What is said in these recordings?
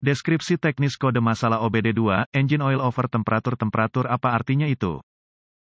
Deskripsi teknis kode masalah OBD2, Engine Oil Over Temperature. Temperatur apa artinya itu?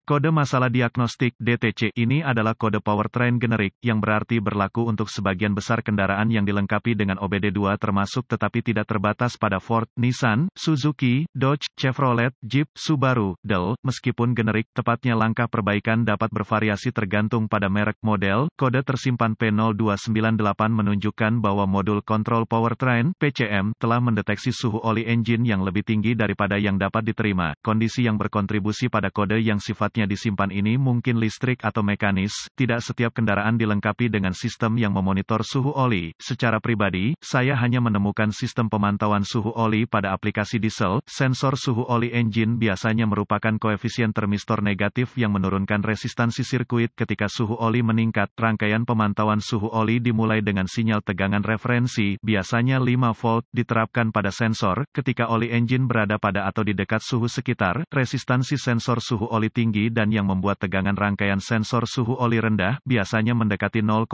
Kode masalah diagnostik (DTC) ini adalah kode powertrain generik, yang berarti berlaku untuk sebagian besar kendaraan yang dilengkapi dengan OBD2 termasuk tetapi tidak terbatas pada Ford, Nissan, Suzuki, Dodge, Chevrolet, Jeep, Subaru, Dell. Meskipun generik, tepatnya langkah perbaikan dapat bervariasi tergantung pada merek model. Kode tersimpan P0298 menunjukkan bahwa modul kontrol powertrain (PCM) telah mendeteksi suhu oli engine yang lebih tinggi daripada yang dapat diterima. Kondisi yang berkontribusi pada kode yang sifatnya disimpan ini mungkin listrik atau mekanis. Tidak setiap kendaraan dilengkapi dengan sistem yang memonitor suhu oli. Secara pribadi, saya hanya menemukan sistem pemantauan suhu oli pada aplikasi diesel. Sensor suhu oli engine biasanya merupakan koefisien termistor negatif yang menurunkan resistansi sirkuit ketika suhu oli meningkat. Rangkaian pemantauan suhu oli dimulai dengan sinyal tegangan referensi, biasanya 5 volt, diterapkan pada sensor. Ketika oli engine berada pada atau di dekat suhu sekitar, resistansi sensor suhu oli tinggi dan yang membuat tegangan rangkaian sensor suhu oli rendah, biasanya mendekati 0,5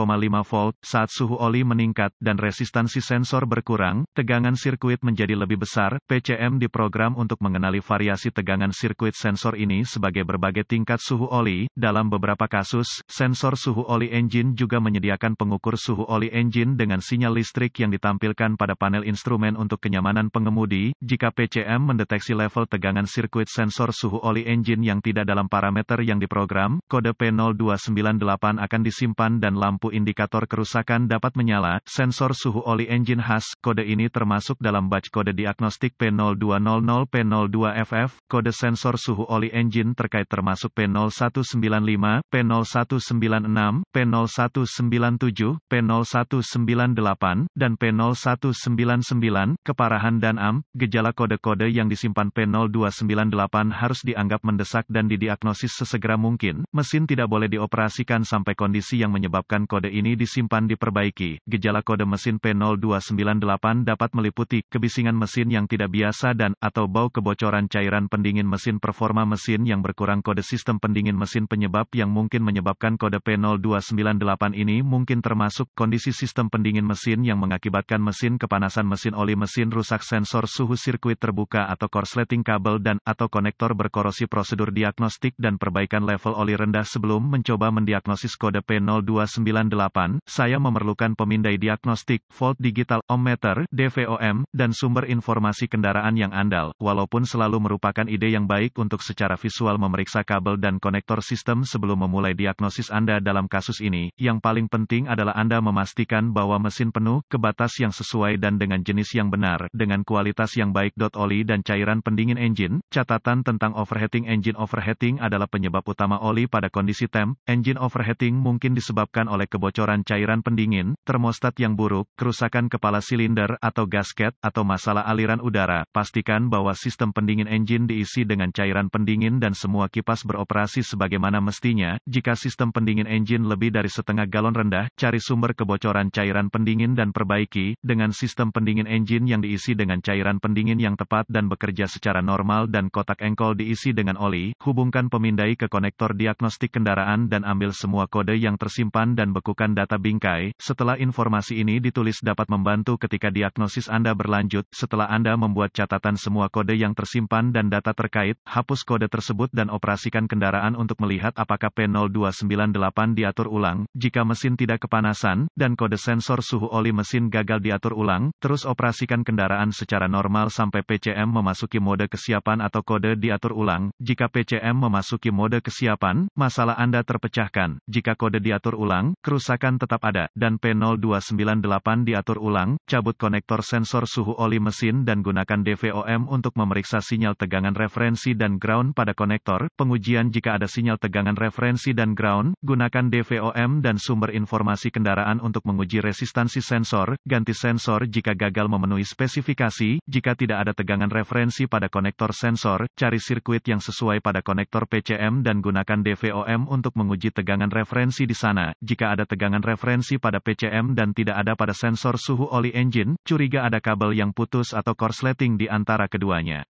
volt. Saat suhu oli meningkat, dan resistansi sensor berkurang, tegangan sirkuit menjadi lebih besar. PCM diprogram untuk mengenali variasi tegangan sirkuit sensor ini sebagai berbagai tingkat suhu oli. Dalam beberapa kasus, sensor suhu oli engine juga menyediakan pengukur suhu oli engine dengan sinyal listrik yang ditampilkan pada panel instrumen untuk kenyamanan pengemudi. Jika PCM mendeteksi level tegangan sirkuit sensor suhu oli engine yang tidak dalam parameter yang diprogram, kode P0298 akan disimpan dan lampu indikator kerusakan dapat menyala. Sensor suhu oli engine khas, kode ini termasuk dalam batch kode diagnostik P0200 P02FF. Kode sensor suhu oli engine terkait termasuk P0195, P0196, P0197, P0198, dan P0199. Keparahan dan gejala kode-kode yang disimpan P0298 harus dianggap mendesak dan didiagnosis sesegera mungkin. Mesin tidak boleh dioperasikan sampai kondisi yang menyebabkan kode ini disimpan diperbaiki. Gejala kode mesin P0298 dapat meliputi kebisingan mesin yang tidak biasa dan atau bau kebocoran cairan pendingin mesin, performa mesin yang berkurang. Kode sistem pendingin mesin. Penyebab yang mungkin menyebabkan kode P0298 ini mungkin termasuk kondisi sistem pendingin mesin yang mengakibatkan mesin kepanasan, mesin oli, mesin rusak, sensor suhu sirkuit terbuka atau korsleting kabel dan atau konektor berkorosi. Prosedur diagnostik dan perbaikan level oli rendah. Sebelum mencoba mendiagnosis kode P0298, saya memerlukan pemindai diagnostik, volt digital, ohmmeter, DVOM, dan sumber informasi kendaraan yang andal. Walaupun selalu merupakan ide yang baik untuk secara visual memeriksa kabel dan konektor sistem sebelum memulai diagnosis Anda dalam kasus ini, yang paling penting adalah Anda memastikan bahwa mesin penuh ke batas yang sesuai dan dengan jenis yang benar, dengan kualitas yang baik. Oli dan cairan pendingin engine. Catatan tentang overheating. Engine overheating adalah penyebab utama oli pada kondisi temp. Engine overheating mungkin disebabkan oleh kebocoran cairan pendingin, termostat yang buruk, kerusakan kepala silinder atau gasket, atau masalah aliran udara. Pastikan bahwa sistem pendingin engine diisi dengan cairan pendingin dan semua kipas beroperasi sebagaimana mestinya. Jika sistem pendingin engine lebih dari setengah galon rendah, cari sumber kebocoran cairan pendingin dan perbaiki. Dengan sistem pendingin engine yang diisi dengan cairan pendingin yang tepat dan bekerja secara normal dan kotak engkol diisi dengan oli, hubungkan pemindai ke konektor diagnostik kendaraan dan ambil semua kode yang tersimpan dan bekukan data bingkai. Setelah informasi ini ditulis dapat membantu ketika diagnosis Anda berlanjut. Setelah Anda membuat catatan semua kode yang tersimpan dan data terkait, hapus kode tersebut dan operasikan kendaraan untuk melihat apakah P0298 diatur ulang. Jika mesin tidak kepanasan, dan kode sensor suhu oli mesin gagal diatur ulang, terus operasikan kendaraan secara normal sampai PCM memasuki mode kesiapan atau kode diatur ulang. Jika PCM memasuki mode kesiapan, masalah Anda terpecahkan. Jika kode diatur ulang, kerusakan tetap ada, dan P0298 diatur ulang, cabut konektor sensor suhu oli mesin dan gunakan DVOM untuk memeriksa sinyal tegangan referensi dan ground pada konektor. Pengujian. Jika ada sinyal tegangan referensi dan ground, gunakan DVOM dan sumber informasi kendaraan untuk menguji resistansi sensor. Ganti sensor jika gagal memenuhi spesifikasi. Jika tidak ada tegangan referensi pada konektor sensor, cari sirkuit yang sesuai pada konektor PCM dan gunakan DVOM untuk menguji tegangan referensi di sana. Jika ada tegangan referensi pada PCM dan tidak ada pada sensor suhu oli engine, curiga ada kabel yang putus atau korsleting di antara keduanya.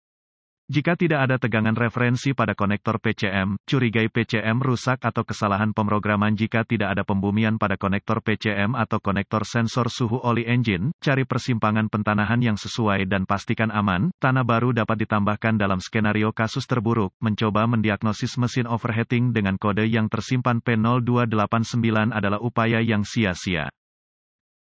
Jika tidak ada tegangan referensi pada konektor PCM, curigai PCM rusak atau kesalahan pemrograman. Jika tidak ada pembumian pada konektor PCM atau konektor sensor suhu oli engine, cari persimpangan pentanahan yang sesuai dan pastikan aman. Tanah baru dapat ditambahkan dalam skenario kasus terburuk. Mencoba mendiagnosis mesin overheating dengan kode yang tersimpan P0289 adalah upaya yang sia-sia.